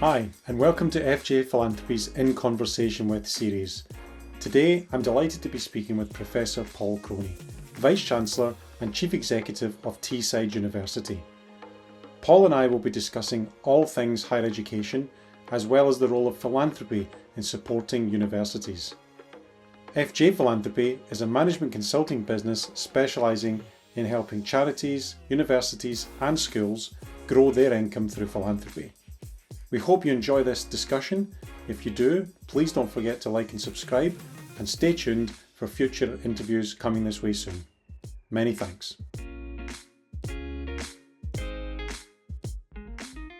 Hi, and welcome to FJ Philanthropy's In Conversation With series. Today, I'm delighted to be speaking with Professor Paul Croney, Vice-Chancellor and Chief Executive of Teesside University. Paul and I will be discussing all things higher education, as well as the role of philanthropy in supporting universities. FJ Philanthropy is a management consulting business specialising in helping charities, universities and schools grow their income through philanthropy. We hope you enjoy this discussion. If you do, please don't forget to like and subscribe, and stay tuned for future interviews coming this way soon. Many thanks.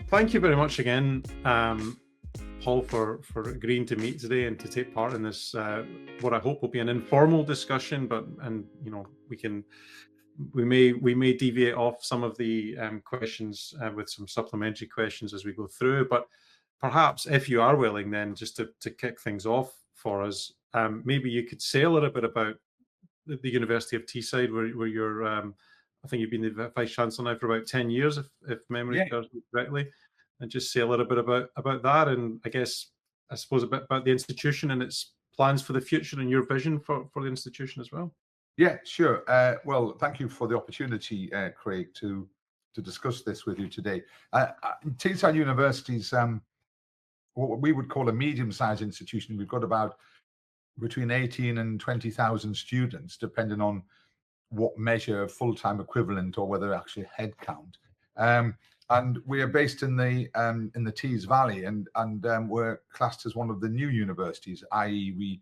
Thank you very much again, Paul, for agreeing to meet today and to take part in this, what I hope will be an informal discussion, we may deviate off some of the questions with some supplementary questions as we go through, but perhaps if you are willing, then just to kick things off for us, maybe you could say a little bit about the University of Teesside, where you're, I think you've been the Vice-Chancellor now for about 10 years, if memory serves me correctly, and just say a little bit about that, and I suppose a bit about the institution and its plans for the future and your vision for the institution as well. Yeah, sure. Well, thank you for the opportunity, Craig, to discuss this with you today. Teesside University is what we would call a medium-sized institution. We've got about between 18 and 20,000 students, depending on what measure of full-time equivalent or whether actually head count. And we are based in the Tees Valley, and we're classed as one of the new universities, i.e. we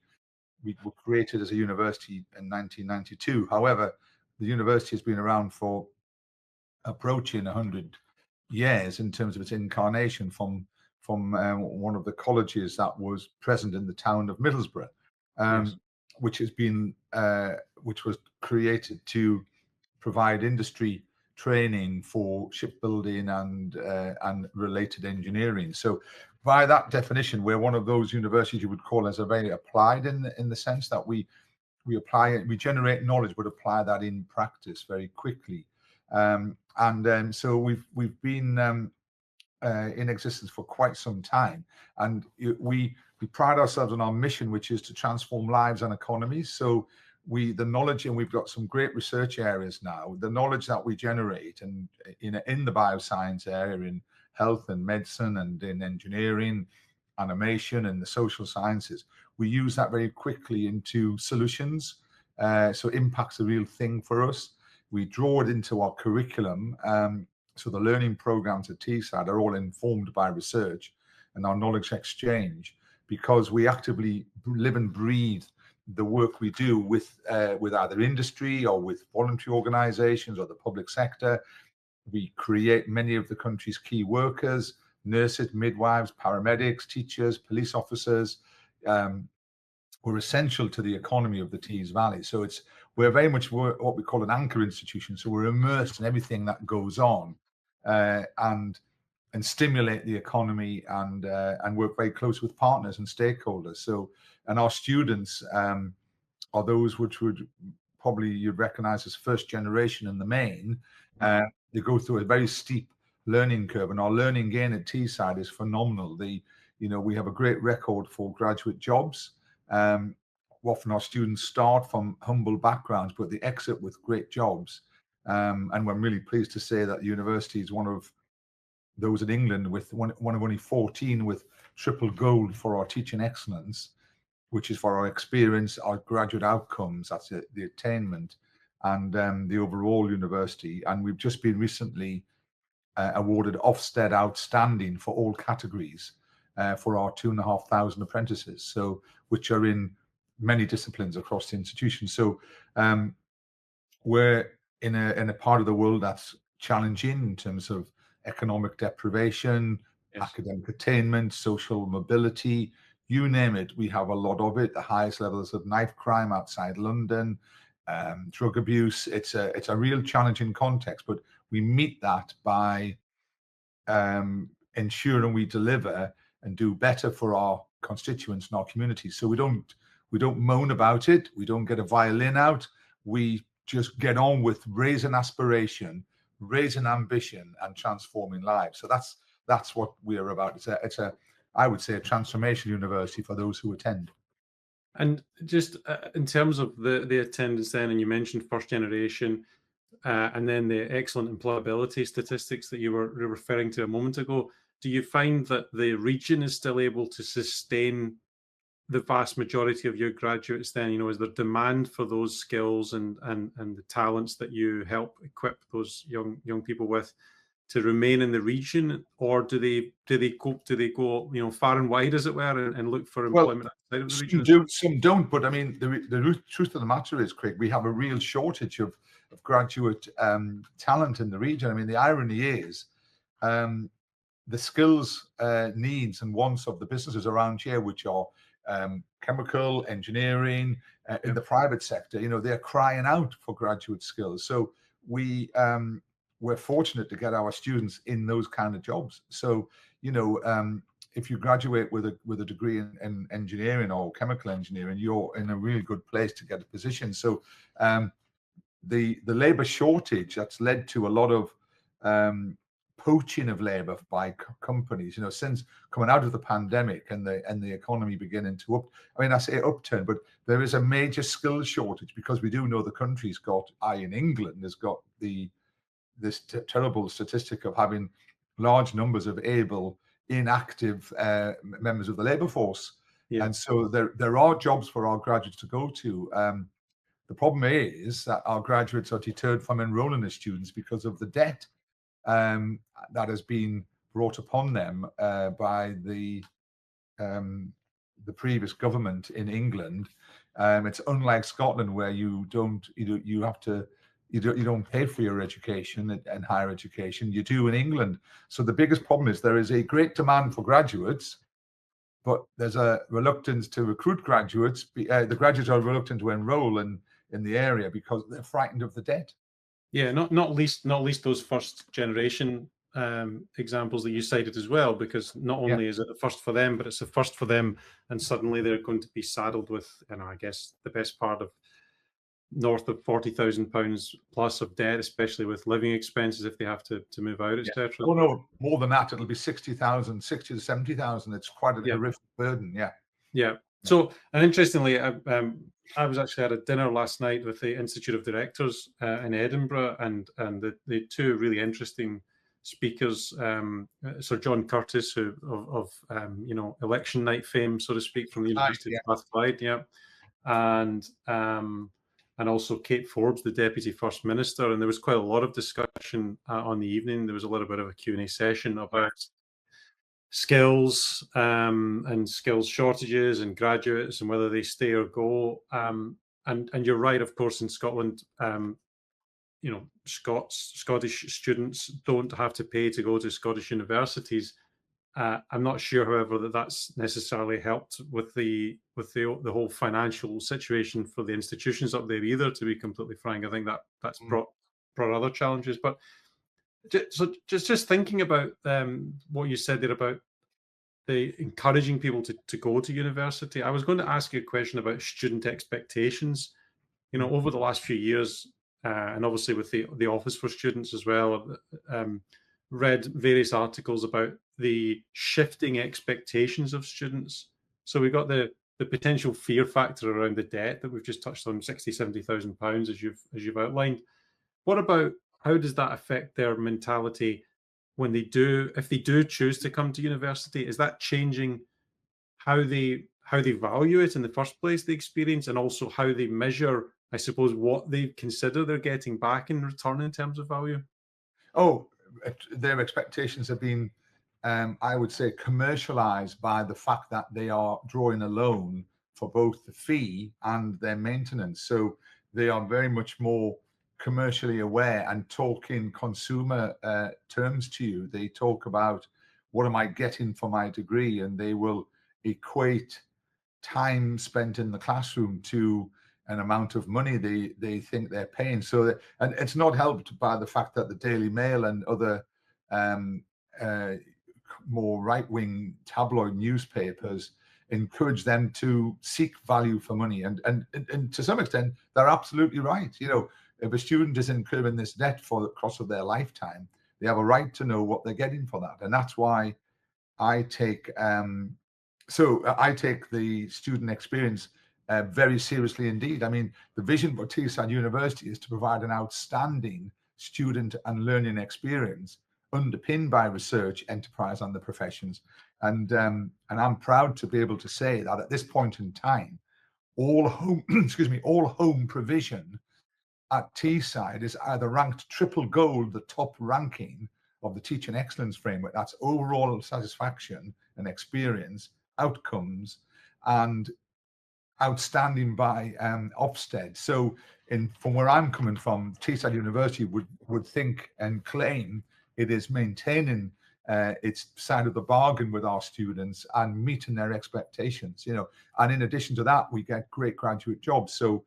were created as a university in 1992. However, the university has been around for approaching 100 years in terms of its incarnation from one of the colleges that was present in the town of Middlesbrough, yes. which was created to provide industry training for shipbuilding and related engineering. So by that definition, we're one of those universities you would call as a very applied in the sense that we apply it, we generate knowledge, but apply that in practice very quickly. So we've been in existence for quite some time, and we pride ourselves on our mission, which is to transform lives and economies. So the knowledge, and we've got some great research areas now, the knowledge that we generate and in the bioscience area, in health and medicine and in engineering, animation and the social sciences, we use that very quickly into solutions. So impact's a real thing for us. We draw it into our curriculum. So the learning programs at Teesside are all informed by research and our knowledge exchange, because we actively live and breathe the work we do with either industry or with voluntary organizations or the public sector. We create many of the country's key workers, nurses, midwives, paramedics, teachers, police officers. We're essential to the economy of the Tees Valley. So we're very much what we call an anchor institution. So we're immersed in everything that goes on and stimulate the economy and work very close with partners and stakeholders. So, and our students are those which would probably you'd recognize as first generation in the main. They go through a very steep learning curve, and our learning gain at Teesside is phenomenal. We have a great record for graduate jobs. Often our students start from humble backgrounds, but they exit with great jobs. And we're really pleased to say that the university is one of those in England with one of only 14 with triple gold for our teaching excellence, which is for our experience, our graduate outcomes, that's the attainment, and the overall university. And we've just been recently awarded Ofsted Outstanding for all categories for our 2,500 apprentices, so which are in many disciplines across the institution. So we're in a part of the world that's challenging in terms of economic deprivation, yes. Academic attainment, social mobility, you name it, we have a lot of it. The highest levels of knife crime outside London, drug abuse. It's a real challenging context, but we meet that by ensuring we deliver and do better for our constituents and our communities. So we don't moan about it. We don't get a violin out. We just get on with raising aspiration, raising ambition, and transforming lives. So that's that's what we're about. I would say, a transformation university for those who attend. And just in terms of the attendance then, and you mentioned first generation, and then the excellent employability statistics that you were referring to a moment ago, do you find that the region is still able to sustain the vast majority of your graduates then? Is there demand for those skills and the talents that you help equip those young people with to remain in the region, or do they go far and wide, as it were, and look for Well, employment outside of the some region? do, some don't. But I mean, the truth of the matter is, Craig, we have a real shortage of graduate talent in the region. I mean, the irony is, the skills, needs, and wants of the businesses around here, which are chemical, engineering, in the private sector, they're crying out for graduate skills. So we're fortunate to get our students in those kind of jobs. So if you graduate with a degree in engineering or chemical engineering, you're in a really good place to get a position. So the labor shortage that's led to a lot of poaching of labor by companies, since coming out of the pandemic and the economy beginning to I say upturn, but there is a major skills shortage, because we do know the country's got, in England, has got this terrible statistic of having large numbers of able, inactive members of the labor force. Yeah. And so there are jobs for our graduates to go to. The problem is that our graduates are deterred from enrolling as students because of the debt that has been brought upon them by the previous government in England. It's unlike Scotland, where you don't pay for your education and higher education. You do in England. So the biggest problem is there is a great demand for graduates, but there's a reluctance to recruit graduates. The graduates are reluctant to enroll in the area because they're frightened of the debt. Yeah, not least those first generation examples that you cited as well, because not only is it a first for them, but it's a first for them, and suddenly they're going to be saddled with, I guess, the best part of north of £40,000 plus of debt, especially with living expenses if they have to move out, etc. Oh no, more than that. It'll be 60,000, 60 to 70,000. It's quite a horrific burden. Yeah. So, and interestingly, I was actually at a dinner last night with the Institute of Directors in Edinburgh, and the two really interesting speakers, Sir John Curtis, who of election night fame, so to speak, from the University of Strathclyde, and also Kate Forbes, the Deputy First Minister. And there was quite a lot of discussion on the evening. There was a little bit of a Q&A session about skills and skills shortages and graduates and whether they stay or go. And you're right, of course, in Scotland, Scottish students don't have to pay to go to Scottish universities. I'm not sure, however, that that's necessarily helped with the whole financial situation for the institutions up there either. To be completely frank, I think that's brought other challenges. But so just thinking about what you said there about the encouraging people to go to university, I was going to ask you a question about student expectations. Over the last few years, and obviously with the Office for Students as well, read various articles about the shifting expectations of students. So we've got the potential fear factor around the debt that we've just touched on, £60,000-70,000 as you've outlined. What about, how does that affect their mentality when if they do choose to come to university? Is that changing how they value it in the first place, the experience, and also how they measure, I suppose, what they consider they're getting back in return in terms of value? Oh, their expectations have been, I would say, commercialized by the fact that they are drawing a loan for both the fee and their maintenance. So they are very much more commercially aware and talking consumer terms to you. They talk about, what am I getting for my degree? And they will equate time spent in the classroom to an amount of money they think they're paying. So, and it's not helped by the fact that the Daily Mail and other more right-wing tabloid newspapers encourage them to seek value for money. And to some extent, they're absolutely right. If a student is incurring this debt for the course of their lifetime, They have a right to know what they're getting for that. And that's why I take I take the student experience very seriously indeed. I mean, the vision for Teesside University is to provide an outstanding student and learning experience underpinned by research, enterprise, and the professions. And I'm proud to be able to say that at this point in time, all home all home provision at Teesside is either ranked triple gold, the top ranking of the Teaching Excellence Framework. That's overall satisfaction and experience, outcomes, and outstanding by Ofsted. So, from where I'm coming from, Teesside University would think and claim it is maintaining its side of the bargain with our students and meeting their expectations. And in addition to that, we get great graduate jobs. So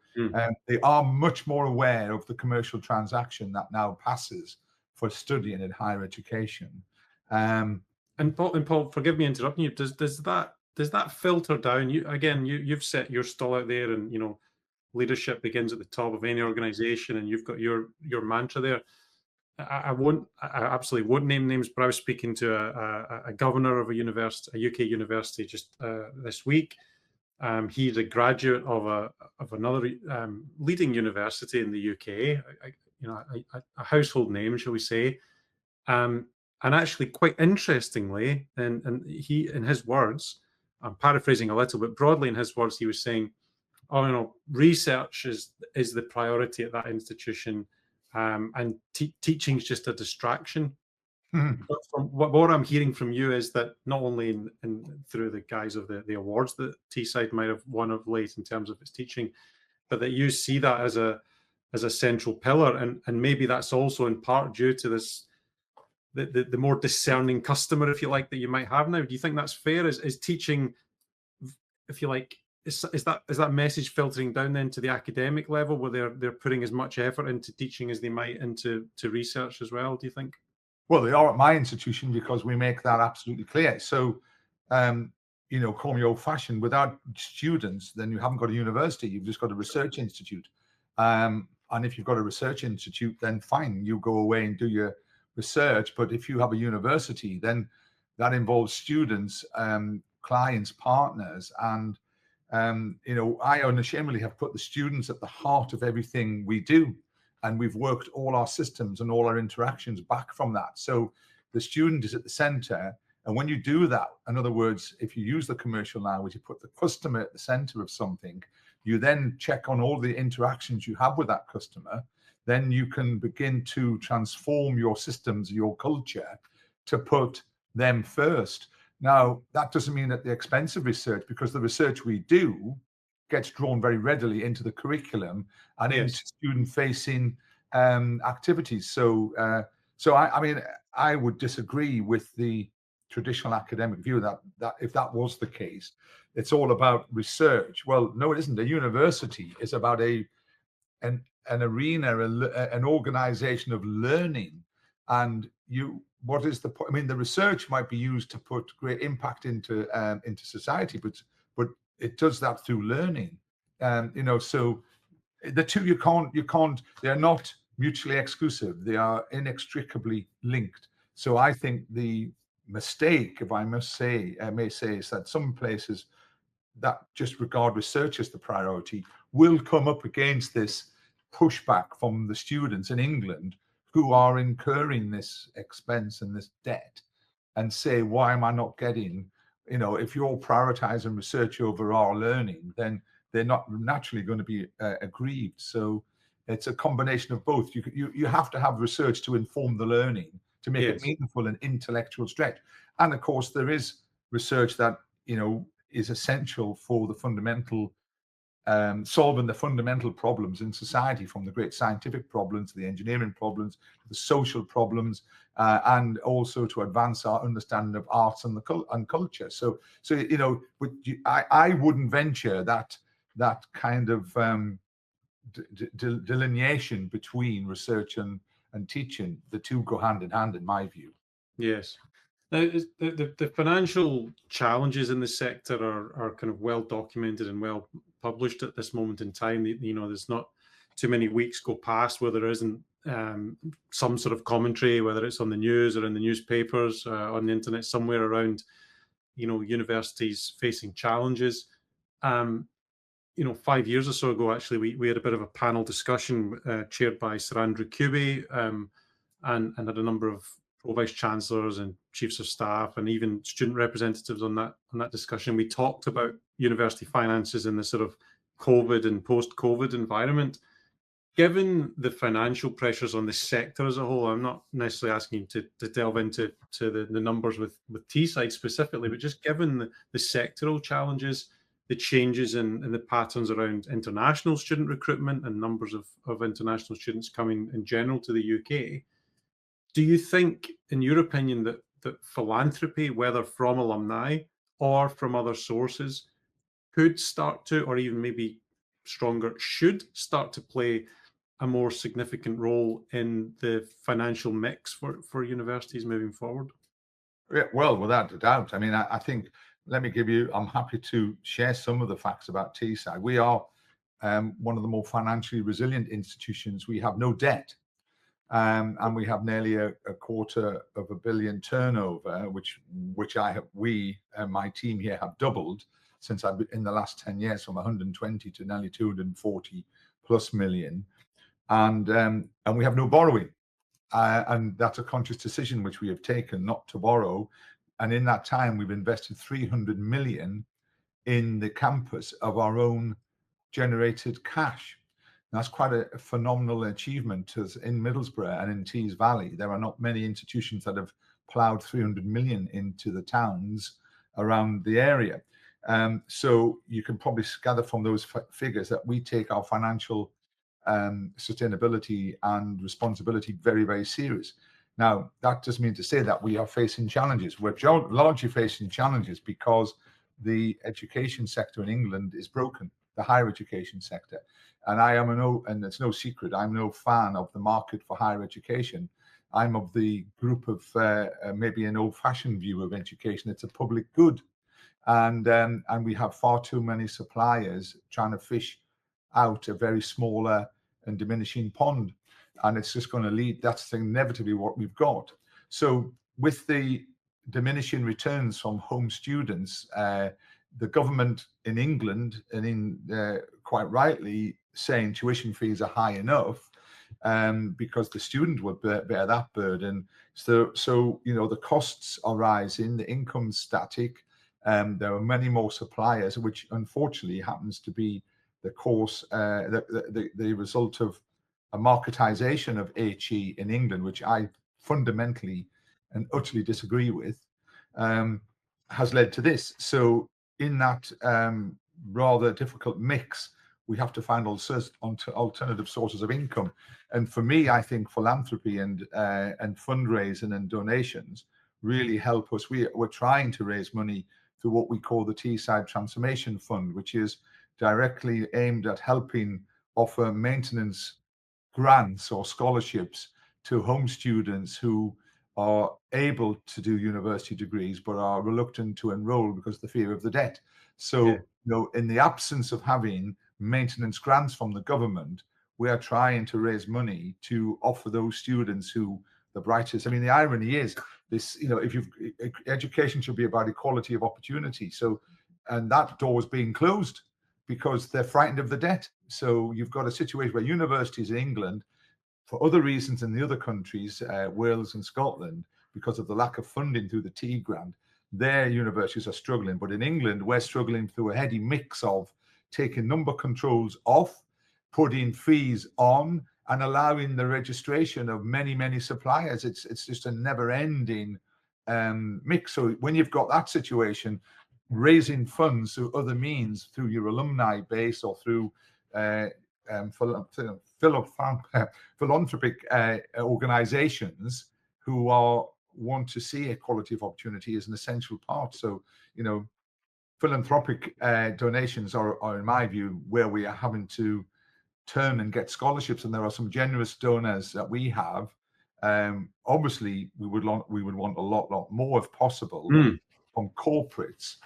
they are much more aware of the commercial transaction that now passes for studying in higher education. And Paul, forgive me interrupting you. Does that filter down? You've set your stall out there, and leadership begins at the top of any organization, and you've got your mantra there. I absolutely won't name names, but I was speaking to a governor of a university, a UK university, just this week. He's a graduate of another leading university in the UK, a household name, shall we say? And actually, quite interestingly, and he, in his words, I'm paraphrasing a little bit broadly, in his words, he was saying, research is the priority at that institution, and teaching is just a distraction. But from what I'm hearing from you is that not only through the guise of the awards that Teesside might have won of late in terms of its teaching, but that you see that as a central pillar, and maybe that's also in part due to this the more discerning customer, if you like, that you might have now. Do you think that's fair? Is teaching, if you like, is that message filtering down then to the academic level, where they're putting as much effort into teaching as they might into research as well, do you think? Well, they are at my institution because we make that absolutely clear. So, call me old-fashioned. Without students, then you haven't got a university. You've just got a research institute. And if you've got a research institute, then fine, you go away and do your research. But if you have a university, then that involves students, clients, partners, and I unashamedly have put the students at the heart of everything we do. And we've worked all our systems and all our interactions back from that. So the student is at the center. And when you do that, in other words, if you use the commercial language, you put the customer at the center of something, you then check on all the interactions you have with that customer, then you can begin to transform your systems, your culture, to put them first. Now, that doesn't mean at the expense of research, because the research we do gets drawn very readily into the curriculum and into student-facing activities. So, I would disagree with the traditional academic view that if that was the case, it's all about research. Well, no, it isn't. A university is about an arena, an organization of learning. And what is the point? I mean, the research might be used to put great impact into society, but it does that through learning. So the two, you can't, they're not mutually exclusive. They are inextricably linked. So I think the mistake, if I may say, is that some places that just regard research as the priority will come up against this pushback from the students in England who are incurring this expense and this debt, and say, why am I not getting, if you're prioritizing research over our learning, then they're not naturally going to be aggrieved. So it's a combination of both. You have to have research to inform the learning, to make it meaningful and intellectual stretch. And of course, there is research that, is essential for the fundamental, solving the fundamental problems in society, from the great scientific problems to the engineering problems, to the social problems, and also to advance our understanding of arts and culture. So I wouldn't venture that kind of delineation between research and teaching. The two go hand in hand, in my view. Yes. Now, the financial challenges in the sector are kind of well documented and well published at this moment in time. There's not too many weeks go past where there isn't some sort of commentary, whether it's on the news or in the newspapers, on the internet, somewhere around, universities facing challenges. 5 years or so ago, actually, we had a bit of a panel discussion chaired by Sir Andrew Cubey, and had a number of pro-vice chancellors and chiefs of staff and even student representatives on that discussion. We talked about university finances in the sort of COVID and post-COVID environment. Given the financial pressures on the sector as a whole, I'm not necessarily asking you to delve into the numbers with Teesside specifically, but just given the sectoral challenges, the changes in the patterns around international student recruitment and numbers of international students coming in general to the UK, do you think, in your opinion, that philanthropy, whether from alumni or from other sources, could start to, or even maybe stronger, should start to play a more significant role in the financial mix for universities moving forward? Yeah, well, without a doubt. I mean, I think, I'm happy to share some of the facts about Teesside. We are one of the more financially resilient institutions. We have no debt. And we have nearly a $250 million turnover, which we and my team here have doubled since I've been in the last 10 years, from 120 to nearly 240 plus million. And we have no borrowing. And that's a conscious decision which we have taken, not to borrow. And in that time, we've invested 300 million in the campus of our own generated cash. That's quite a phenomenal achievement. As in Middlesbrough and in Tees Valley, there are not many institutions that have ploughed 300 million into the towns around the area. So you can probably gather from those figures that we take our financial sustainability and responsibility very, very serious. Now, that doesn't mean to say that we are facing challenges. We're largely facing challenges because the education sector in England is broken, the higher education sector. And and it's no secret, I'm no fan of the market for higher education. I'm of the group of maybe an old-fashioned view of education. It's a public good. And we have far too many suppliers trying to fish out a very smaller and diminishing pond. And it's just going to lead, that's inevitably what we've got. So with the diminishing returns from home students, the government in England, and quite rightly, saying tuition fees are high enough, because the student would bear that burden. So the costs are rising, the income's static. There are many more suppliers, which unfortunately happens to be the result of a marketization of HE in England, which I fundamentally and utterly disagree with, has led to this. So in that rather difficult mix, we have to find alternative sources of income. And for me, I think philanthropy and fundraising and donations really help us. We're trying to raise money through what we call the Teesside Transformation Fund, which is directly aimed at helping offer maintenance grants or scholarships to home students who are able to do university degrees but are reluctant to enroll because of the fear of the debt. So, in the absence of having maintenance grants from the government, we are trying to raise money to offer those students who the brightest. I mean, the irony is this, education should be about equality of opportunity. So, and that door is being closed because they're frightened of the debt. So you've got a situation where universities in England, for other reasons in the other countries, Wales and Scotland, because of the lack of funding through the T grant, their universities are struggling. But in England, we're struggling through a heady mix of taking number controls off, putting fees on, and allowing the registration of many, many suppliers. It's just a never-ending mix. So when you've got that situation, raising funds through other means, through your alumni base or through philanthropic organizations who want to see equality of opportunity is an essential part. So, philanthropic donations are, in my view, where we are having to turn and get scholarships. And there are some generous donors that we have. Obviously, we would want a lot more, if possible, from corporates,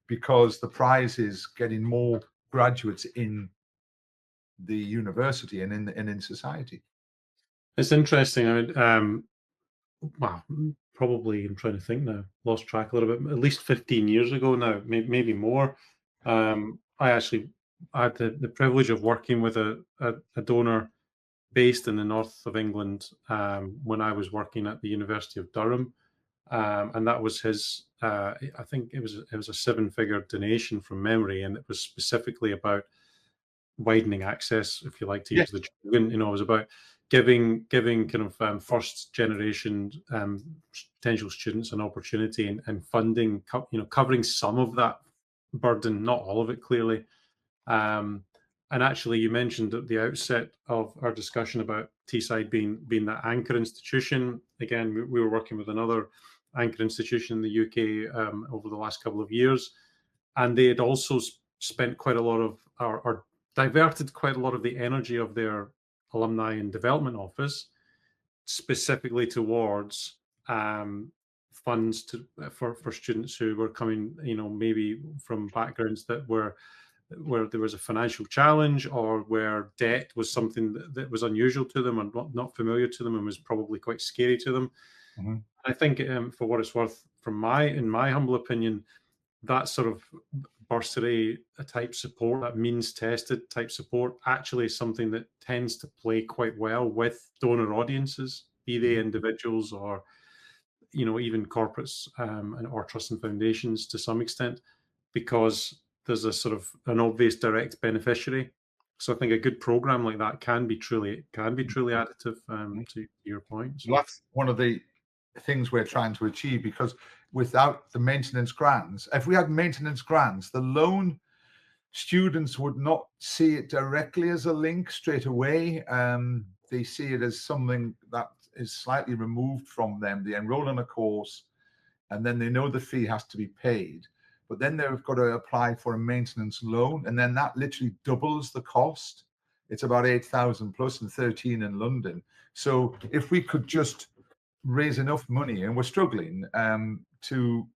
because the prize is getting more graduates in the university and in society. It's interesting. Well, probably I'm trying to think now. Lost track a little bit. At least 15 years ago now, maybe more. I had the privilege of working with a donor based in the north of England when I was working at the University of Durham, and that was his. I think it was a seven-figure donation from memory, and it was specifically about widening access, if you like to use the Yes. jargon. It was about giving kind of first generation potential students an opportunity and funding, covering some of that burden, not all of it, clearly. Um, and actually, you mentioned at the outset of our discussion about Teesside being that anchor institution. Again, we were working with another anchor institution in the UK over the last couple of years, and they had also spent quite a lot of or diverted quite a lot of the energy of their alumni and development office specifically towards funds for students who were coming, maybe from backgrounds that were where there was a financial challenge or where debt was something that was unusual to them and not familiar to them and was probably quite scary to them. Mm-hmm. I think, for what it's worth, in my humble opinion, that sort of bursary type support, that means tested type support, actually is something that tends to play quite well with donor audiences, be they individuals or even corporates or trusts and foundations to some extent, because there's a sort of an obvious direct beneficiary. So I think a good program like that can be truly additive, to your point. Well, So that's one of the things we're trying to achieve, because without the maintenance grants, if we had maintenance grants, the loan students would not see it directly as a link straight away. They see it as something that is slightly removed from them. They enroll in a course and then they know the fee has to be paid. But then they've got to apply for a maintenance loan, and then that literally doubles the cost. It's about 8,000 plus and 13 in London. So if we could just raise enough money, and we're struggling to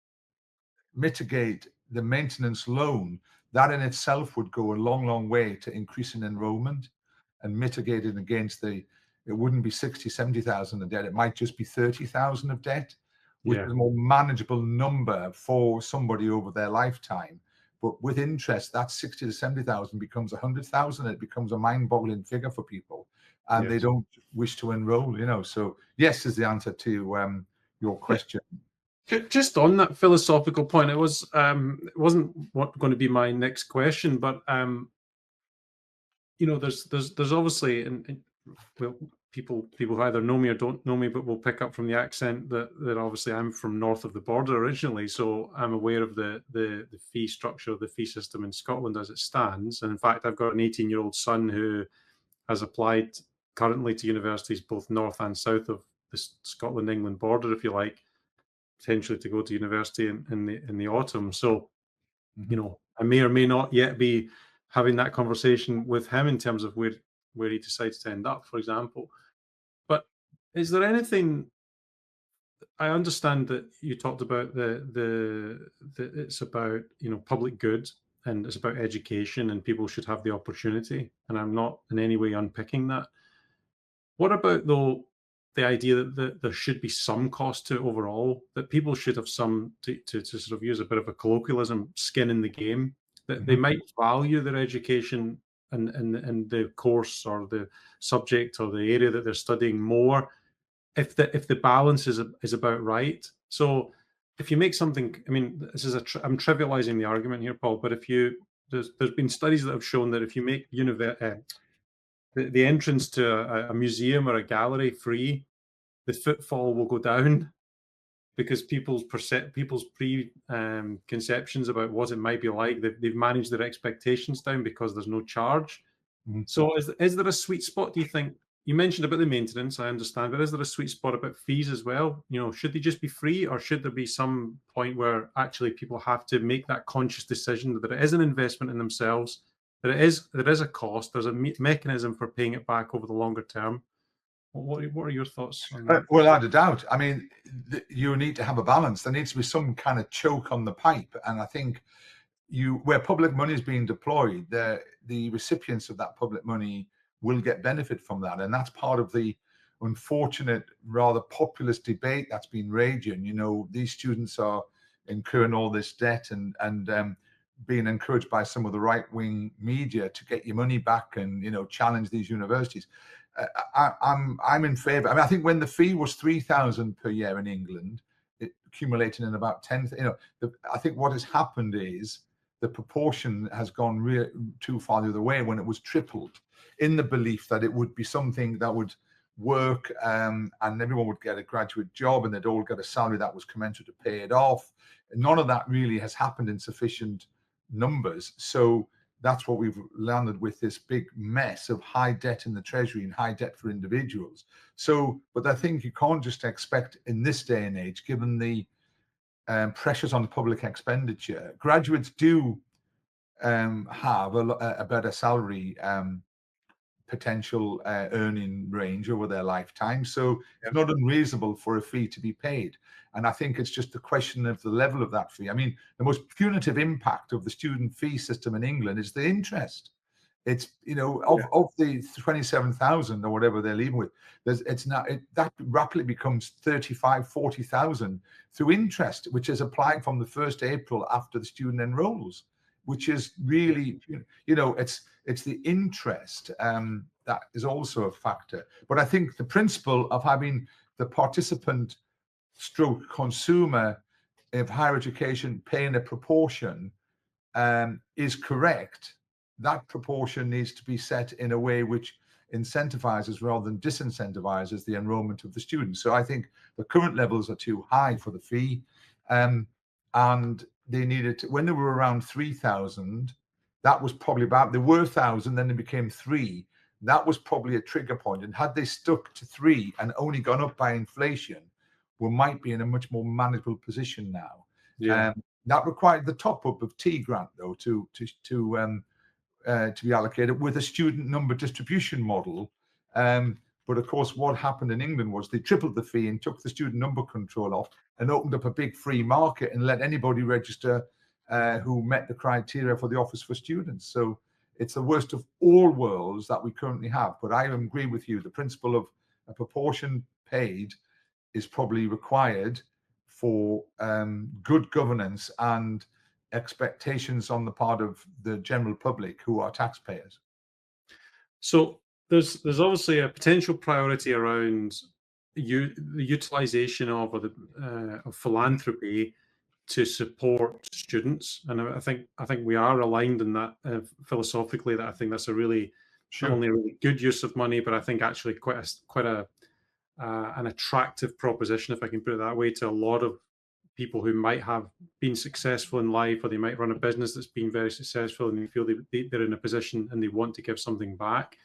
mitigate the maintenance loan, that in itself would go a long, long way to increasing enrollment and mitigating against it wouldn't be 60, 70,000 of debt. It might just be 30,000 of debt, which yeah, is a more manageable number for somebody over their lifetime. But with interest, that 60 to 70,000 becomes 100,000. It becomes a mind-boggling figure for people, and they yes. don't wish to enroll. So yes is the answer to your question. Just on that philosophical point, it wasn't going to be my next question, but there's obviously, and well, people who either know me or don't know me, but will pick up from the accent that obviously I'm from north of the border originally, so I'm aware of the fee structure, the fee system in Scotland as it stands. And in fact, I've got an 18-year-old son who has applied currently to universities both north and south of the Scotland-England border, if you like, potentially to go to university in the autumn. So, I may or may not yet be having that conversation with him in terms of where he decides to end up, for example. But is there anything? I understand that you talked about the it's about public good and it's about education and people should have the opportunity. And I'm not in any way unpicking that. What about, though, the idea that there should be some cost to it overall, that people should have some, to sort of use a bit of a colloquialism, skin in the game, that they Mhm. might value their education and the course or the subject or the area that they're studying more if the balance is about right. So if you make something, I mean, I'm trivializing the argument here, Paul, but if you there's been studies that have shown that if you make the entrance to a museum or a gallery free, the footfall will go down because people's conceptions about what it might be like, they've managed their expectations down because there's no charge. Mhm. So is there a sweet spot, do you think? You mentioned about the maintenance, I understand, but is there a sweet spot about fees as well? Should they just be free, or should there be some point where actually people have to make that conscious decision that it is an investment in themselves, that there is a cost, there's a mechanism for paying it back over the longer term? What are your thoughts on that? Well, without a doubt. I mean, you need to have a balance. There needs to be some kind of choke on the pipe, and I think where public money is being deployed, the recipients of that public money will get benefit from that, and that's part of the unfortunate, rather populist debate that's been raging. You know, these students are incurring all this debt and being encouraged by some of the right-wing media to get your money back and, you know, challenge these universities. I'm in favour. I mean, I think when the fee was 3,000 per year in England, it accumulated in about 10. You know, I think what has happened is the proportion has gone too far the other way when it was tripled, in the belief that it would be something that would work and everyone would get a graduate job and they'd all get a salary that was commensurate to pay it off. None of that really has happened in sufficient numbers. So that's what we've landed with, this big mess of high debt in the Treasury and high debt for individuals. So, but I think you can't just expect in this day and age, given the pressures on the public expenditure, graduates do have a better salary potential earning range over their lifetime. So it's not unreasonable for a fee to be paid. And I think it's just a question of the level of that fee. I mean, the most punitive impact of the student fee system in England is the interest. It's, you know, of the 27,000 or whatever they're leaving with, that rapidly becomes 35, 40,000 through interest, which is applied from the 1st April after the student enrolls, which is really, you know, it's the interest that is also a factor. But I think the principle of having the participant stroke consumer of higher education paying a proportion is correct. That proportion needs to be set in a way which incentivizes rather than disincentivizes the enrollment of the students. So I think the current levels are too high for the fee. And they needed to, when they were around 3,000, that was probably about, they were 1,000, then they became 3. That was probably a trigger point. And had they stuck to 3 and only gone up by inflation, we might be in a much more manageable position now. Yeah. That required the top up of T grant, though, to be allocated with a student number distribution model. But of course, what happened in England was they tripled the fee and took the student number control off and opened up a big free market and let anybody register who met the criteria for the Office for Students. So it's the worst of all worlds that we currently have. But I agree with you. The principle of a proportion paid is probably required for good governance and expectations on the part of the general public who are taxpayers. So there's obviously a potential priority around the utilization of of philanthropy to support students, and I think we are aligned in that philosophically. That I think that's a really not only a really good use of money, but I think actually quite an attractive proposition, if I can put it that way, to a lot of people who might have been successful in life, or they might run a business that's been very successful and they feel they're in a position and they want to give something back.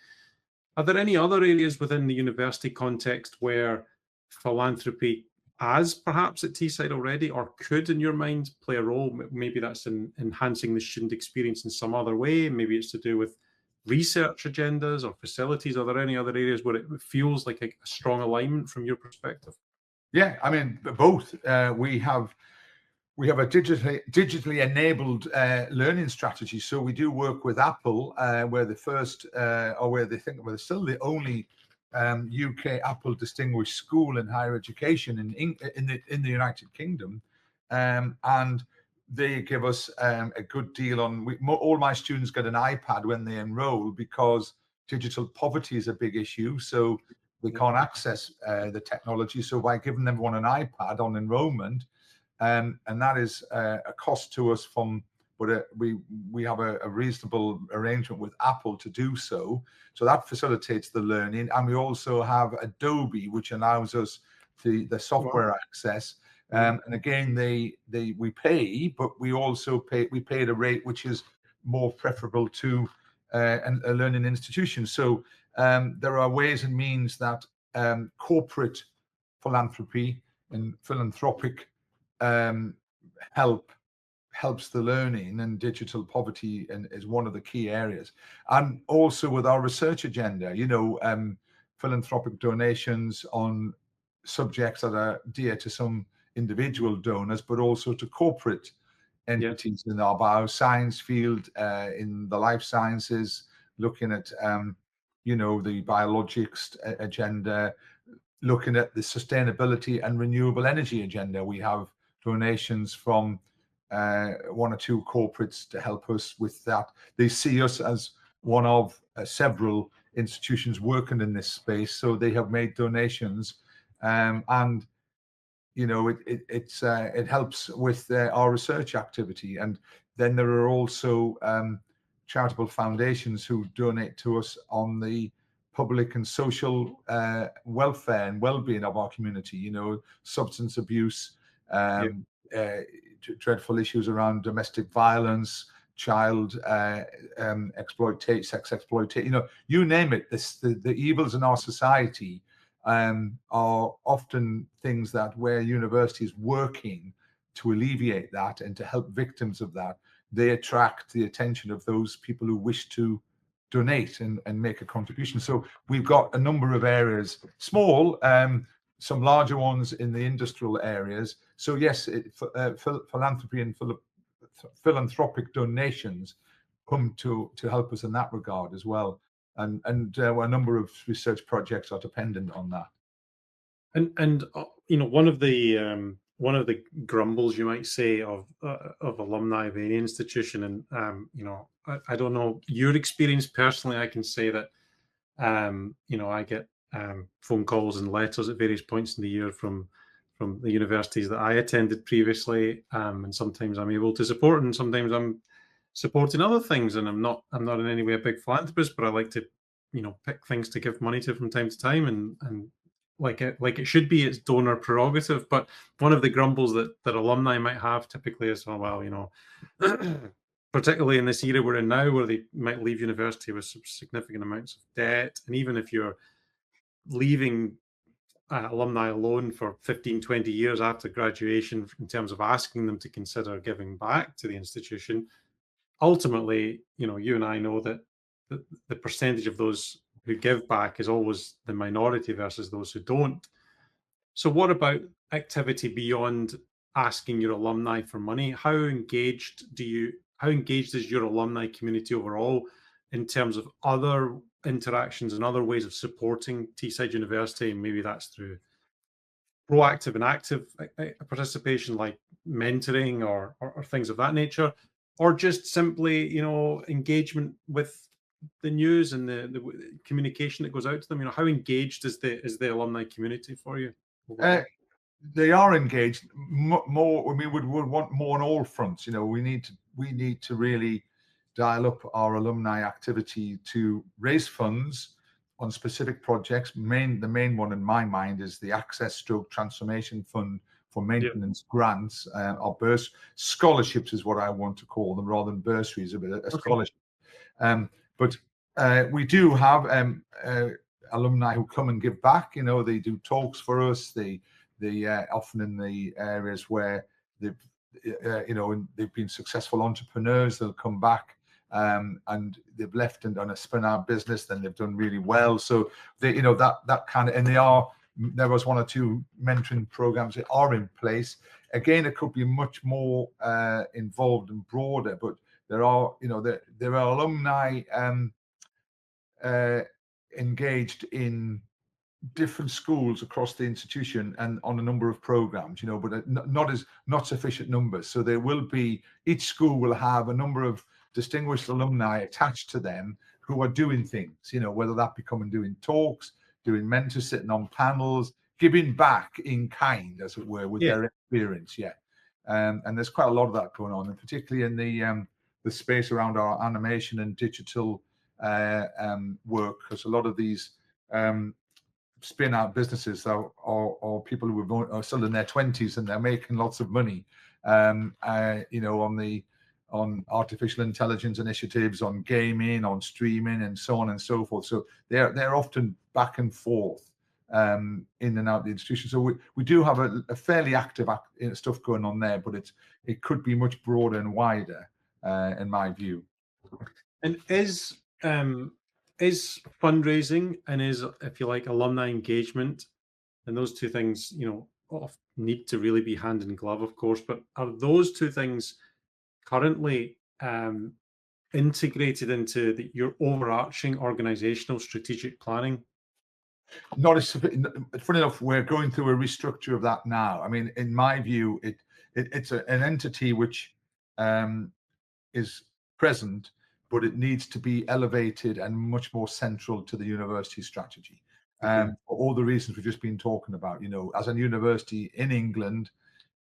Are there any other areas within the university context where philanthropy, as perhaps at Teesside already, or could, in your mind, play a role? Maybe that's in enhancing the student experience in some other way. Maybe it's to do with research agendas or facilities. Are there any other areas where it feels like a strong alignment from your perspective? Yeah, I mean, both. We have a digitally enabled learning strategy. So we do work with Apple, where the first, or where they think we're still the only UK Apple distinguished school in higher education in the United Kingdom, and they give us a good deal on. All my students get an iPad when they enroll because digital poverty is a big issue. So they can't access the technology. So by giving everyone an iPad on enrollment, and that is a cost to us but we have a reasonable arrangement with Apple to do so. So that facilitates the learning. And we also have Adobe, which allows us the software access. And again, we pay, but we also pay at a rate which is more preferable to a learning institution. So there are ways and means that corporate philanthropy and philanthropic helps the learning, and digital poverty is one of the key areas. And also with our research agenda, philanthropic donations on subjects that are dear to some individual donors, but also to corporate entities in our bioscience field, in the life sciences, looking at you know, the biologics agenda, looking at the sustainability and renewable energy agenda. We have donations from one or two corporates to help us with that. They see us as one of several institutions working in this space, so they have made donations, and you know, it helps with our research activity. And then there are also charitable foundations who donate to us on the public and social welfare and well-being of our community. You know, substance abuse, Yeah. dreadful issues around domestic violence, child exploitation, sex exploitation. You know, you name it. The evils in our society are often things that where university is working to alleviate that and to help victims of that, they attract the attention of those people who wish to donate and make a contribution. So we've got a number of areas, small, some larger ones in the industrial areas. So yes, philanthropy and philanthropic donations come to help us in that regard as well. And a number of research projects are dependent on that. And you know, one of the grumbles, you might say, of alumni of any institution, and you know, I don't know your experience personally. I can say that you know, I get phone calls and letters at various points in the year from the universities that I attended previously, and sometimes I'm able to support, and sometimes I'm supporting other things, and I'm not in any way a big philanthropist, but I like to, you know, pick things to give money to from time to time, and like it should be, it's donor prerogative. But one of the grumbles that alumni might have typically is, oh well, you know, particularly in this era we're in now, where they might leave university with some significant amounts of debt, and even if you're leaving alumni alone for 15, 20 years after graduation, in terms of asking them to consider giving back to the institution, ultimately, you know, you and I know that the percentage of those who give back is always the minority versus those who don't. So what about activity beyond asking your alumni for money? How engaged is your alumni community overall in terms of other interactions and other ways of supporting Teesside University? And maybe that's through proactive and active participation, like mentoring or things of that nature, or just simply, you know, engagement with the news and the communication that goes out to them. You know, how engaged is the alumni community for you? They are engaged more. We would want more on all fronts. You know, we need to really dial up our alumni activity to raise funds on specific projects. The main one in my mind is the Access Stroke Transformation Fund for maintenance grants, or scholarships is what I want to call them, rather than bursaries, a scholarship. But we do have alumni who come and give back. You know, they do talks for us. They often in the areas where they've you know, they've been successful entrepreneurs, they'll come back and they've left and done a spin-out business, then they've done really well. So they, you know, that kind of, and there was one or two mentoring programs that are in place. Again, it could be much more involved and broader, but there are, you know, there are alumni engaged in different schools across the institution and on a number of programs, you know, but not sufficient numbers. So there will be, each school will have a number of distinguished alumni attached to them who are doing things, you know, whether that be coming doing talks, doing mentor, sitting on panels, giving back in kind, as it were, with their experience. And there's quite a lot of that going on, and particularly in the space around our animation and digital work, because a lot of these spin out businesses or people who are still in their 20s and they're making lots of money, you know, on artificial intelligence initiatives, on gaming, on streaming, and so on and so forth. So they're often back and forth in and out of the institution. So we do have a fairly active stuff going on there, but it could be much broader and wider, in my view. And is fundraising and is, if you like, alumni engagement, and those two things, you know, need to really be hand in glove, of course, but are those two things currently integrated into your overarching organizational strategic planning? Not as funny enough, we're going through a restructure of that now. I mean, in my view, it's an entity which is present, but it needs to be elevated and much more central to the university strategy. Okay. For all the reasons we've just been talking about, as a university in England,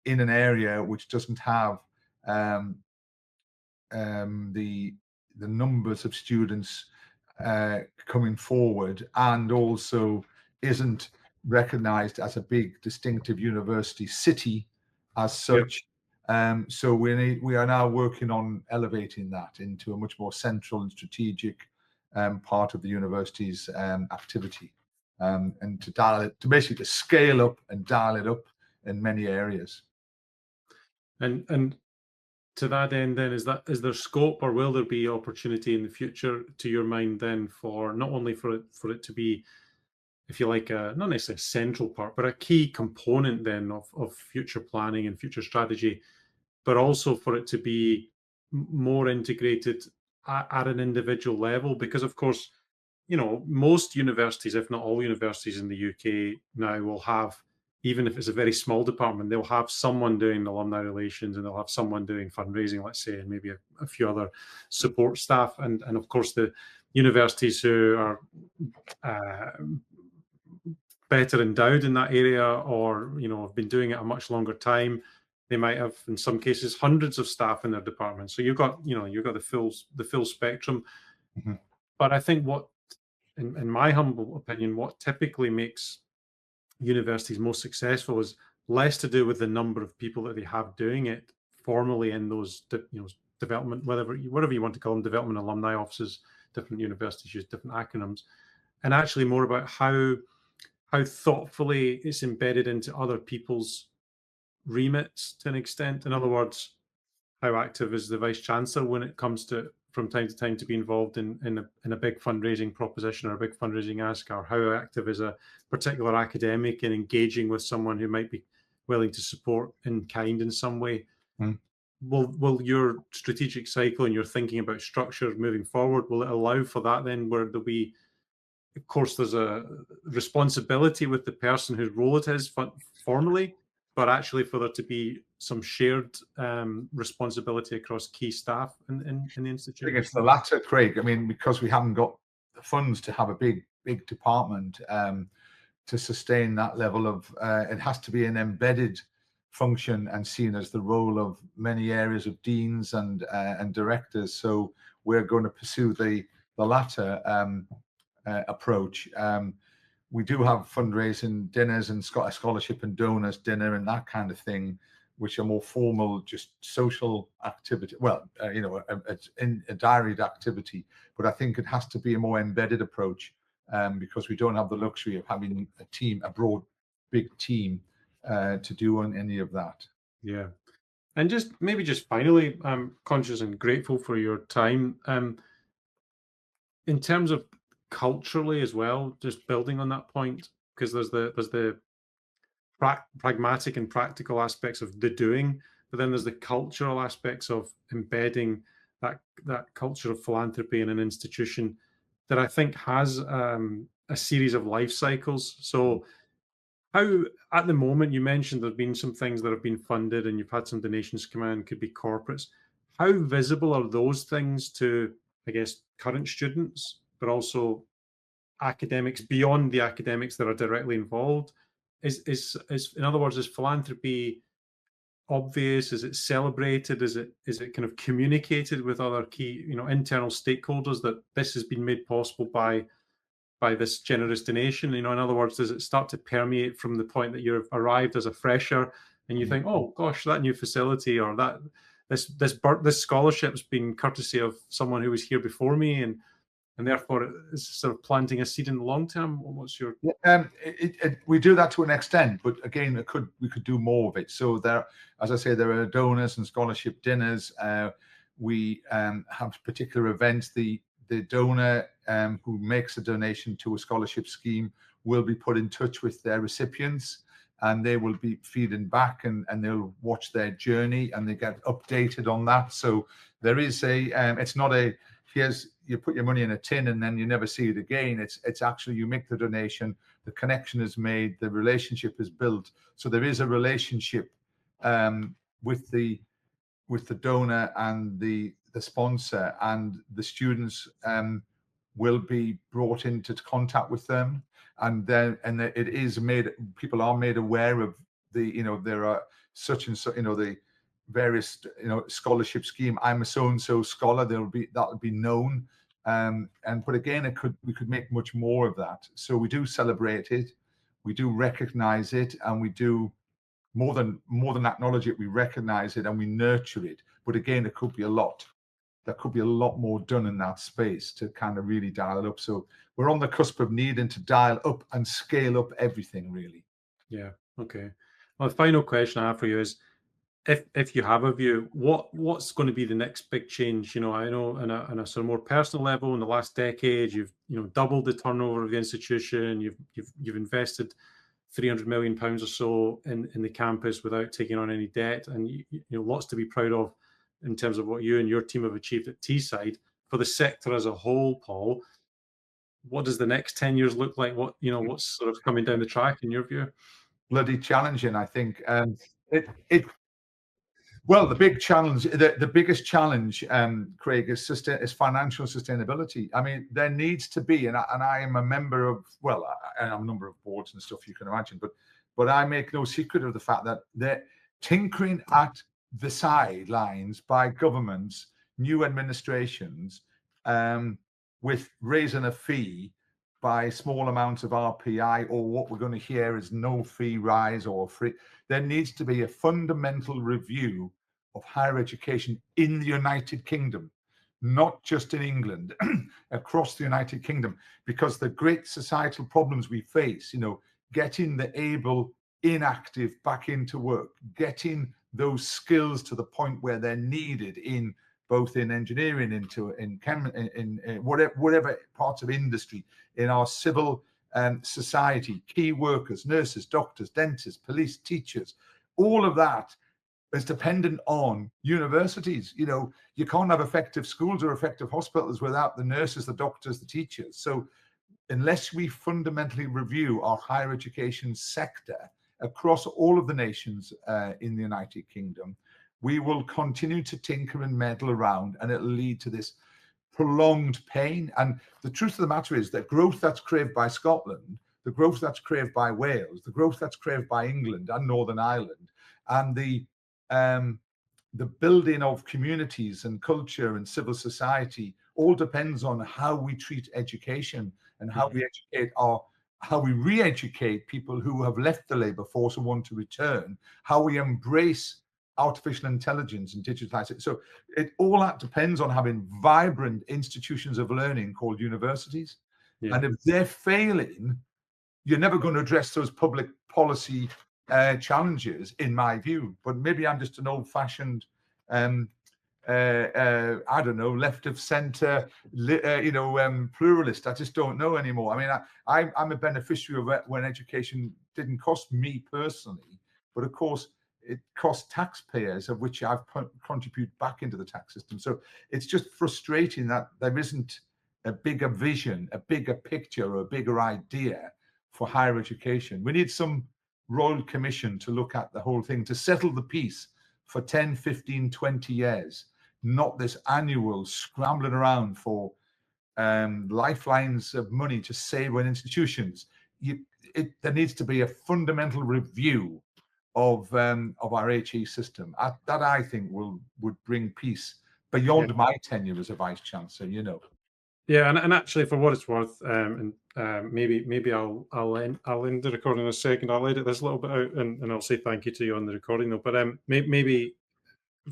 in an area which doesn't have um, the numbers of students coming forward, and also isn't recognized as a big distinctive university city as Yep. such. So we are now working on elevating that into a much more central and strategic part of the university's activity, and to basically scale up and dial it up in many areas. And to that end, then, is there scope, or will there be opportunity in the future, to your mind, then, for not only for it to be, if you like, not necessarily a central part, but a key component then of future planning and future strategy, but also for it to be more integrated at an individual level? Because, of course, most universities, if not all universities in the UK now, will have, even if it's a very small department, they'll have someone doing alumni relations, and they'll have someone doing fundraising, let's say, and maybe a few other support staff. And of course, the universities who are uh, better endowed in that area, or have been doing it a much longer time, they might have, in some cases, hundreds of staff in their department. So you've got the full spectrum. Mhm. But I think in my humble opinion, what typically makes universities most successful is less to do with the number of people that they have doing it formally in those development, whatever you want to call them, development alumni offices. Different universities use different acronyms, and actually more about how thoughtfully it's embedded into other people's remits to an extent. In other words, how active is the vice chancellor when it comes to, from time to time, to be involved in a big fundraising proposition or a big fundraising ask, or how active is a particular academic in engaging with someone who might be willing to support in kind in some way? Mm. Will your strategic cycle and your thinking about structure moving forward, will it allow for that then, where there'll be, of course, there's a responsibility with the person whose role it is formally, but actually for there to be some shared responsibility across key staff in the I think institute? it's the latter, Craig. I mean, because we haven't got the funds to have a big department to sustain that level of, it has to be an embedded function and seen as the role of many areas of deans and directors. So we're going to pursue the latter approach. We do have fundraising dinners and a scholarship and donors dinner and that kind of thing, which are more formal, just social activity. Well, it's in a diaried activity, but I think it has to be a more embedded approach, because we don't have the luxury of having a broad, big team to do on any of that. Yeah. And just finally, I'm conscious and grateful for your time. In terms of culturally as well, just building on that point, because there's the pragmatic and practical aspects of the doing, but then there's the cultural aspects of embedding that culture of philanthropy in an institution that I think has a series of life cycles. So, how, at the moment, you mentioned there've been some things that have been funded, and you've had some donations come in, could be corporates. How visible are those things to, I guess, current students, but also academics beyond the academics that are directly involved? Is in other words, is philanthropy obvious? Is it celebrated? Is it kind of communicated with other key, internal stakeholders, that this has been made possible by this generous donation? In other words, does it start to permeate from the point that you've arrived as a fresher and you think, oh gosh, that new facility, or that this scholarship's been courtesy of someone who was here before me, and therefore it's sort of planting a seed in the long term? What's your... We do that to an extent, but again, we could do more of it. So there, as I say, there are donors and scholarship dinners. We have particular events. The donor who makes a donation to a scholarship scheme will be put in touch with their recipients, and they will be feeding back, and they'll watch their journey and they get updated on that. So there is a, it's not a, here's, you put your money in a tin and then you never see it again. It's actually, you make the donation, the connection is made, the relationship is built. So there is a relationship with the donor and the sponsor, and the students will be brought into contact with them, and then it is made, people are made aware of the, you know, there are such and such, you know, the various, you know, scholarship scheme. I'm a so and so scholar. That'll be known, and but again, we could make much more of that. So we do celebrate it, we do recognize it, and we do more than acknowledge it. We recognize it and we nurture it. But again, there could be a lot more done in that space to kind of really dial it up. So we're on the cusp of needing to dial up and scale up everything, really. Yeah. Okay. Well, the final question I have for you is, if you have a view, what's going to be the next big change? You know, I know on a sort of more personal level, in the last decade, you've doubled the turnover of the institution. You've invested £300 million or so in the campus without taking on any debt, and lots to be proud of in terms of what you and your team have achieved at Teesside. For the sector as a whole, Paul, what does the next 10 years look like? What's sort of coming down the track in your view? Bloody challenging, I think. Well, the big challenge, the biggest challenge, Craig, is financial sustainability. I mean, there needs to be, and I am a member of, well, I'm a number of boards and stuff, you can imagine, but I make no secret of the fact that they're tinkering at the sidelines by governments, new administrations, with raising a fee by small amounts of RPI, or what we're going to hear is no fee rise or free. There needs to be a fundamental review of higher education in the United Kingdom, not just in England, across the United Kingdom, because the great societal problems we face, getting the able inactive back into work, getting those skills to the point where they're needed in both in engineering, in whatever parts of industry, in our civil society, key workers, nurses, doctors, dentists, police, teachers, all of that is dependent on universities. You can't have effective schools or effective hospitals without the nurses, the doctors, the teachers. So unless we fundamentally review our higher education sector across all of the nations in the United Kingdom, we will continue to tinker and meddle around, and it'll lead to this prolonged pain. And the truth of the matter is that growth that's craved by Scotland, the growth that's craved by Wales, the growth that's craved by England and Northern Ireland, and the building of communities and culture and civil society all depends on how we treat education and how we educate how we re-educate people who have left the labour force and want to return, how we embrace artificial intelligence and digitalization. So all that depends on having vibrant institutions of learning called universities. Yeah. And if they're failing, you're never going to address those public policy challenges, in my view. But maybe I'm just an old-fashioned, I don't know, left of centre, pluralist. I just don't know anymore. I mean, I'm a beneficiary of it when education didn't cost me personally, but of course it cost taxpayers, of which I've contributed back into the tax system. So it's just frustrating that there isn't a bigger vision, a bigger picture, or a bigger idea for higher education. We need some Royal Commission to look at the whole thing, to settle the peace for 10, 15, 20 years, not this annual scrambling around for lifelines of money to save on institutions. There needs to be a fundamental review of our HE system. That I think would bring peace beyond my tenure as a Vice Chancellor, Yeah, and actually, for what it's worth, maybe I'll end the recording in a second. I'll edit this a little bit out, and I'll say thank you to you on the recording, though. But maybe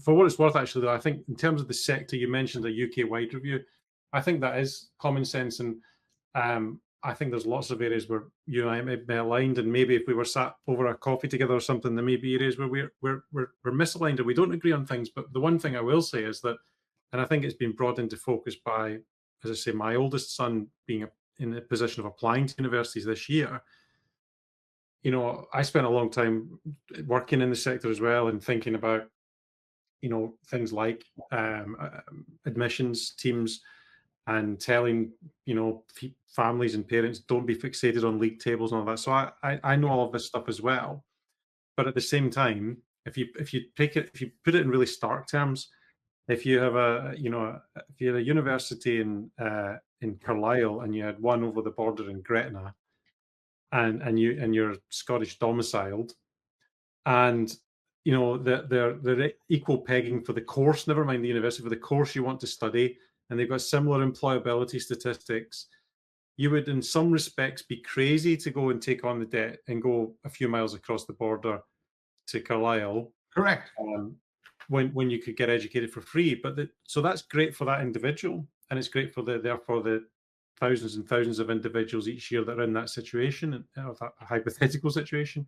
for what it's worth, actually, though, I think in terms of the sector, you mentioned a UK-wide review. I think that is common sense, and I think there's lots of areas where you and I may be aligned, and maybe if we were sat over a coffee together or something, there may be areas where we're misaligned and we don't agree on things. But the one thing I will say is that, and I think it's been brought into focus by, as I say, my oldest son being in a position of applying to universities this year, I spent a long time working in the sector as well and thinking about, things like admissions teams and telling, families and parents, don't be fixated on league tables and all that. So I know all of this stuff as well. But at the same time, if you put it in really stark terms, if you have if you had a university in Carlisle and you had one over the border in Gretna, and you're Scottish domiciled, and they're equal pegging for the course, never mind the university, for the course you want to study, and they've got similar employability statistics, you would in some respects be crazy to go and take on the debt and go a few miles across the border to Carlisle. Correct. When you could get educated for free. So that's great for that individual, and it's great for therefore the thousands and thousands of individuals each year that are in that situation, that hypothetical situation.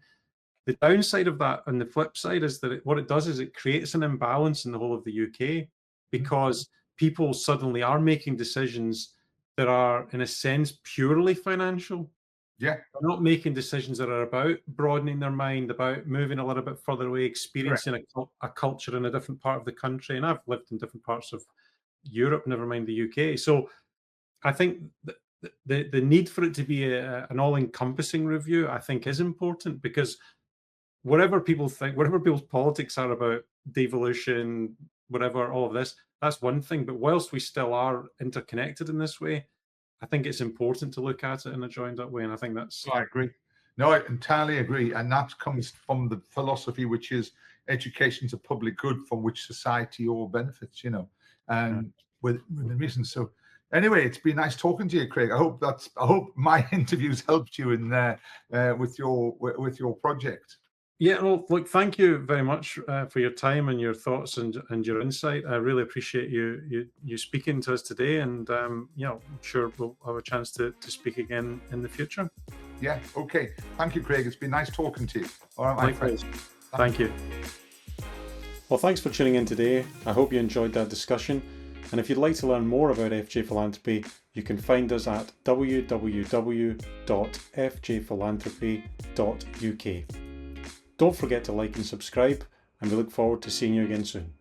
The downside of that, and the flip side, is that what it does is it creates an imbalance in the whole of the UK, because people suddenly are making decisions that are, in a sense, purely financial. Yeah. They're not making decisions that are about broadening their mind, about moving a little bit further away, experiencing a culture in a different part of the country. And I've lived in different parts of Europe, never mind the UK. So I think the need for it to be an all-encompassing review, I think, is important, because whatever people think, whatever people's politics are about devolution, whatever, all of this, that's one thing. But whilst we still are interconnected in this way, I think it's important to look at it in a joined up way. And I think that's... I agree. No, I entirely agree. And that comes from the philosophy, which is education's a public good from which society all benefits, and with the reason. So anyway, it's been nice talking to you, Craig. I hope my interviews helped you in with your project. Yeah, well, look, thank you very much for your time and your thoughts and your insight. I really appreciate you speaking to us today, and I'm sure we'll have a chance to speak again in the future. Yeah, okay. Thank you, Craig. It's been nice talking to you. All right, my friends. Thank you. Well, thanks for tuning in today. I hope you enjoyed that discussion. And if you'd like to learn more about FJ Philanthropy, you can find us at www.fjphilanthropy.uk. Don't forget to like and subscribe, and we look forward to seeing you again soon.